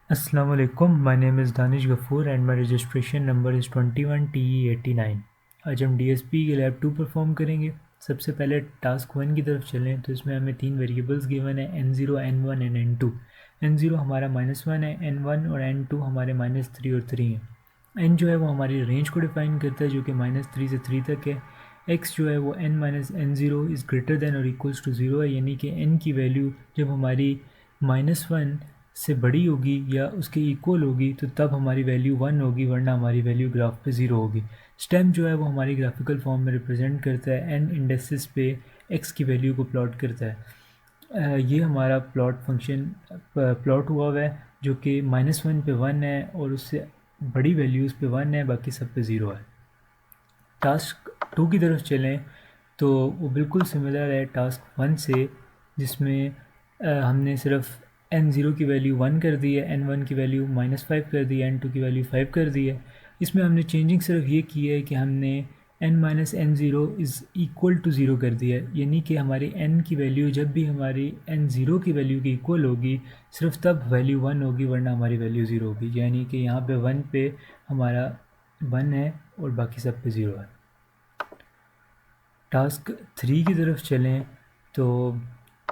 Assalamu alaikum. My name is Danish Ghafoor and my registration number is 21TE89। आज हम DSP के lab 2 perform करेंगे। सबसे पहले टास्क 1 की तरफ चलें तो इसमें हमें 3 वेरिएबल्स गिवन है N0, N1 and N2। N0 हमारा -1 है, N1 और N2 हमारे -3 और 3 हैं। N जो है वो हमारी रेंज को डिफ़ाइन करता है जो कि -3 से 3 तक है। X जो है वो N-N0 इज़ ग्रेटर दैन और इक्वल्स टू 0 है, यानी कि N की वैल्यू जब हमारी -1 से बड़ी होगी या उसके इक्वल होगी तो तब हमारी वैल्यू 1 होगी, वरना हमारी वैल्यू ग्राफ पे 0 होगी। स्टेम जो है वो हमारी ग्राफिकल फॉर्म में रिप्रेजेंट करता है, एन इंडेक्सेस पे एक्स की वैल्यू को प्लॉट करता है। ये हमारा प्लॉट फंक्शन प्लॉट हुआ है जो कि -1 पे 1 है और उससे बड़ी वैल्यूज़ पे 1 है, बाकी सब पे 0 है। टास्क 2 की तरफ चलें तो वो बिल्कुल सिमिलर है टास्क 1 से, जिसमें हमने सिर्फ N0 की वैल्यू 1 कर दी है, N1 की वैल्यू -5 कर दी है, N2 की वैल्यू 5 कर दी है। इसमें हमने चेंजिंग सिर्फ ये की है कि हमने N-N0 इज़ इक्वल टू 0 कर दिया है, यानी कि हमारी N की वैल्यू जब भी हमारी N0 की वैल्यू की इक्वल होगी सिर्फ तब वैल्यू 1 होगी, वरना हमारी वैल्यू 0 होगी। यानी कि यहाँ पे 1 पे हमारा 1 है और बाकी सब पे 0 है। टास्क 3 की तरफ चलें तो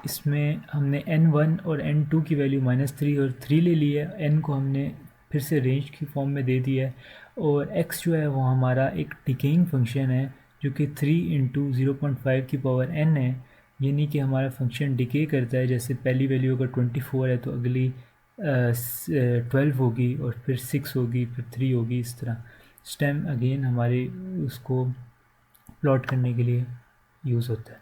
इसमें हमने N1 और N2 की वैल्यू -3 और 3 ले ली है। N को हमने फिर से रेंज की फॉर्म में दे दिया है और X जो है वो हमारा एक डिकेइंग फंक्शन है जो कि 3 इंटू 0.5 की पावर n है, यानी कि हमारा फंक्शन डिके करता है। जैसे पहली वैल्यू अगर 24 है तो अगली 12 होगी और फिर 6 होगी, फिर 3 होगी, इस तरह। स्टेम अगेन हमारी उसको प्लॉट करने के लिए यूज़ होता है।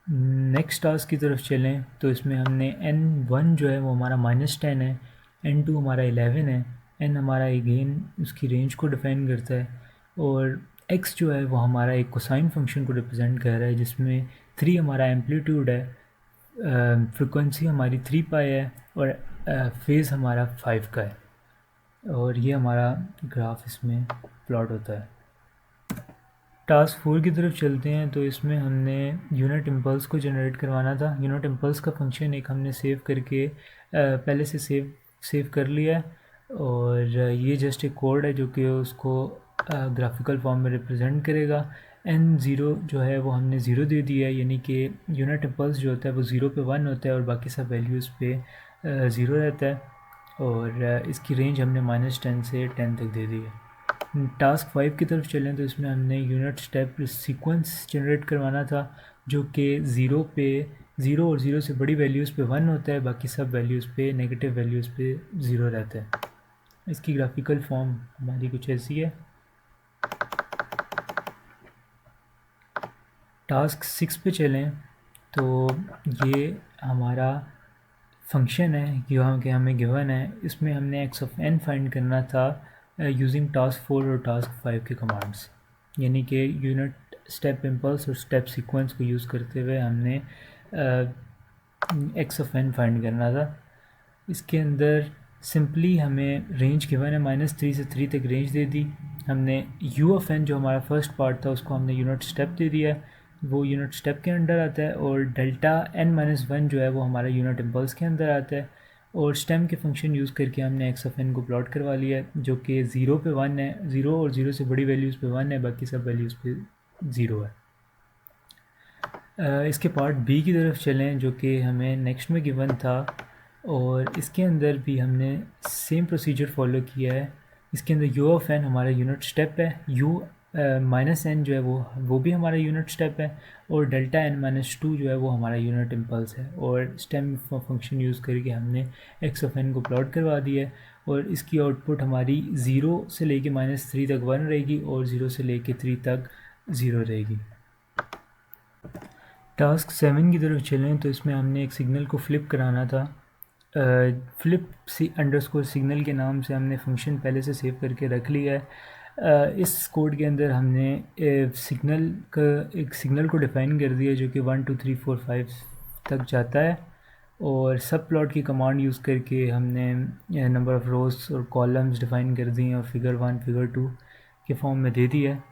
नेक्स्ट टास्क की तरफ चलें तो इसमें हमने N1 जो है वो हमारा -10 है, N2 हमारा 11 है, N हमारा अगेन उसकी रेंज को डिफ़ाइन करता है और X जो है वो हमारा एक कोसाइन फंक्शन को रिप्रेजेंट कर रहा है, जिसमें 3 हमारा एम्पलीट्यूड है, फ्रिक्वेंसी हमारी 3 पाई है और फेज़ हमारा 5 का है। और ये हमारा ग्राफ इसमें प्लॉट होता है। टास्क 4 की तरफ चलते हैं तो इसमें हमने यूनिट इम्पल्स को जनरेट करवाना था। यूनिट इम्पल्स का फंक्शन एक हमने सेव करके पहले से सेव कर लिया है और ये जस्ट एक कोड है जो कि उसको ग्राफिकल फॉर्म में रिप्रेजेंट करेगा। N0 जो है वो हमने 0 दे दिया है, यानी कि यूनिट इम्पल्स जो होता है वो 0 पे 1 होता है और बाकी सब वैल्यूज़ पे 0 रहता है। और इसकी रेंज हमने -10 से 10 तक दे दी है। टास्क 5 की तरफ चलें तो इसमें हमने यूनिट स्टेप सीक्वेंस जनरेट करवाना था जो कि 0 और 0 से बड़ी वैल्यूज़ पे 1 होता है, बाकी सब वैल्यूज़ पे नेगेटिव वैल्यूज़ पे 0 रहता है। इसकी ग्राफिकल फॉर्म हमारी कुछ ऐसी है। टास्क 6 पे चलें तो ये हमारा फंक्शन है कि हमें गिवन है, इसमें हमने एक्स ऑफ एन फाइंड करना था यूजिंग टास्क 4 और टास्क 5 के कमांड्स, यानी कि यूनिट स्टेप इम्पल्स और स्टेप सीक्वेंस को यूज़ करते हुए हमने एक्स ऑफ एन फाइंड करना था। इसके अंदर सिंपली हमें रेंज गिवन है, -3 से 3 तक रेंज दे दी हमने। यू ऑफ एन जो हमारा फर्स्ट पार्ट था उसको हमने यूनिट स्टेप दे दिया है, वो यूनिट स्टेप के अंदर आता है। और डेल्टा n-1 जो है वो हमारा यूनिट इम्पल्स के अंदर आता है। और स्टेम के फंक्शन यूज़ करके हमने एक्स ऑफ एन को प्लॉट करवा लिया है जो कि 0 पे 1 है, 0 और 0 से बड़ी वैल्यूज़ पे 1 है, बाकी सब वैल्यूज़ पे 0 है। इसके पार्ट बी की तरफ चलें जो कि हमें नेक्स्ट में गिवन था और इसके अंदर भी हमने सेम प्रोसीजर फॉलो किया है। इसके अंदर यू ऑफ एन हमारा यूनिट स्टेप है, यू माइनस एन जो है वो भी हमारा यूनिट स्टेप है और डेल्टा n-2 जो है वो हमारा यूनिट इम्पल्स है। और स्टेम फंक्शन यूज़ करके हमने एक्स ऑफ एन को प्लॉट करवा दिया है और इसकी आउटपुट हमारी 0 से लेके -3 तक 1 रहेगी और 0 से लेके 3 तक 0 रहेगी। टास्क 7 की तरफ चलें तो इसमें हमने एक सिग्नल को फ्लिप कराना था। फ्लिप अंडरस्कोर सिग्नल के नाम से हमने फंक्शन पहले से सेव करके रख लिया है। इस कोड के अंदर हमने एक सिग्नल को डिफ़ाइन कर दिया जो कि 1 2 3 4 5 तक जाता है और सब प्लॉट की कमांड यूज़ करके हमने नंबर ऑफ़ रोज़ और कॉलम्स डिफ़ाइन कर दिए और फिगर 1 फिगर 2 के फॉर्म में दे दिया है,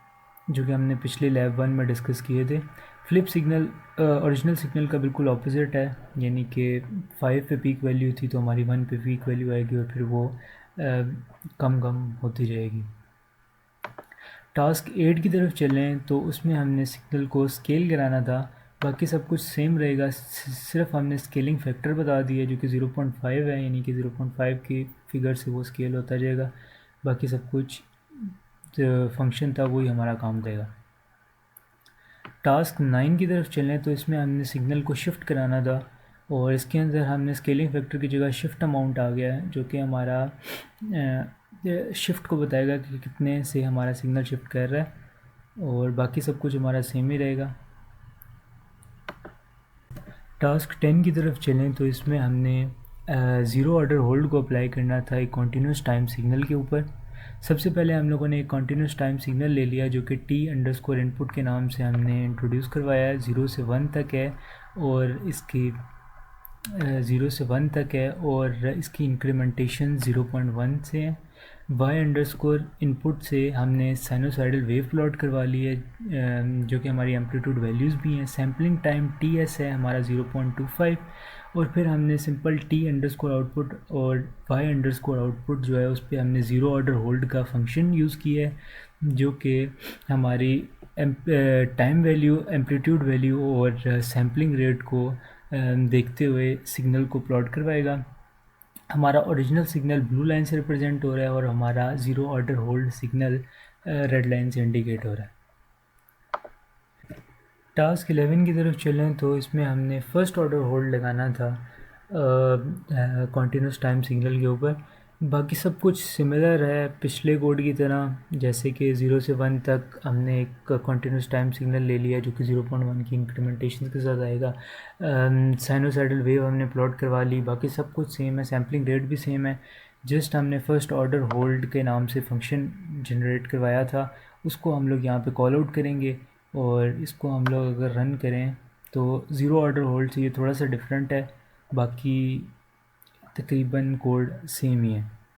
जो कि हमने पिछले लैब 1 में डिस्कस किए थे। फ्लिप सिग्नल ओरिजिनल सिग्नल का बिल्कुल ऑपोजिट है, यानी कि 5 पे पीक वैल्यू थी तो हमारी 1 पे पीक वैल्यू आएगी और फिर वो कम कम होती जाएगी। टास्क 8 की तरफ चलें तो उसमें हमने सिग्नल को स्केल कराना था, बाकी सब कुछ सेम रहेगा, सिर्फ हमने स्केलिंग फैक्टर बता दिया जो कि 0.5 है, यानी कि 0.5 की फिगर से वो स्केल होता जाएगा। बाकी सब कुछ जो फंक्शन था वही हमारा काम करेगा। टास्क 9 की तरफ चलें तो इसमें हमने सिग्नल को शिफ्ट कराना था और इसके अंदर हमने स्केलिंग फैक्टर की जगह शिफ्ट अमाउंट आ गया है, जो कि हमारा शिफ्ट को बताएगा कि कितने से हमारा सिग्नल शिफ्ट कर रहा है, और बाकी सब कुछ हमारा सेम ही रहेगा। टास्क 10 की तरफ चलें तो इसमें हमने ज़ीरो ऑर्डर होल्ड को अप्लाई करना था एक कॉन्टीन्यूस टाइम सिग्नल के ऊपर। सबसे पहले हम लोगों ने एक कॉन्टीन्यूस टाइम सिग्नल ले लिया जो कि टी अंडरस्कोर इनपुट के नाम से हमने इंट्रोड्यूस करवाया है, 0 से 1 तक है और इसकी 0 से 1 तक है और इसकी इंक्रीमेंटेशन 0.1 से है। वाई अंडरस्कोर इनपुट से हमने साइनोसाइडल वेव प्लॉट करवा ली है जो कि हमारी एम्पलीट्यूड वैल्यूज़ भी हैं। सैम्पलिंग टाइम टी एस है हमारा 0.25 और फिर हमने सिंपल टी अंडरस्कोर आउटपुट और वाई अंडरस्कोर आउटपुट जो है उस पर हमने ज़ीरो ऑर्डर होल्ड का फंक्शन यूज़ किया है जो कि हमारी टाइम वैल्यू, एम्पलीट्यूड वैल्यू और सैम्पलिंग रेट को देखते हुए सिग्नल को प्लॉट करवाएगा। हमारा ओरिजिनल सिग्नल ब्लू लाइन से रिप्रेजेंट हो रहा है और हमारा zero order hold signal red line से इंडिकेट हो रहा है। टास्क 11 की तरफ चलें तो इसमें हमने फ़र्स्ट ऑर्डर होल्ड लगाना था कॉन्टीन्यूस टाइम सिग्नल के ऊपर। बाकी सब कुछ सिमिलर है पिछले कोड की तरह, जैसे कि 0 से 1 तक हमने एक कॉन्टीन्यूस टाइम सिग्नल ले लिया जो कि 0.1 की इंक्रीमेंटेशन के साथ आएगा। साइनोसाइडल वेव हमने प्लॉट करवा ली, बाकी सब कुछ सेम है, सैम्पलिंग रेट भी सेम है। जस्ट हमने फ़र्स्ट ऑर्डर होल्ड के नाम से फंक्शन जनरेट करवाया था, उसको हम लोग यहाँ पे कॉल आउट करेंगे और इसको हम लोग अगर रन करें तो ज़ीरो ऑर्डर होल्ड से ये थोड़ा सा डिफरेंट है, बाकी तकरीबन कोड सेम ही है।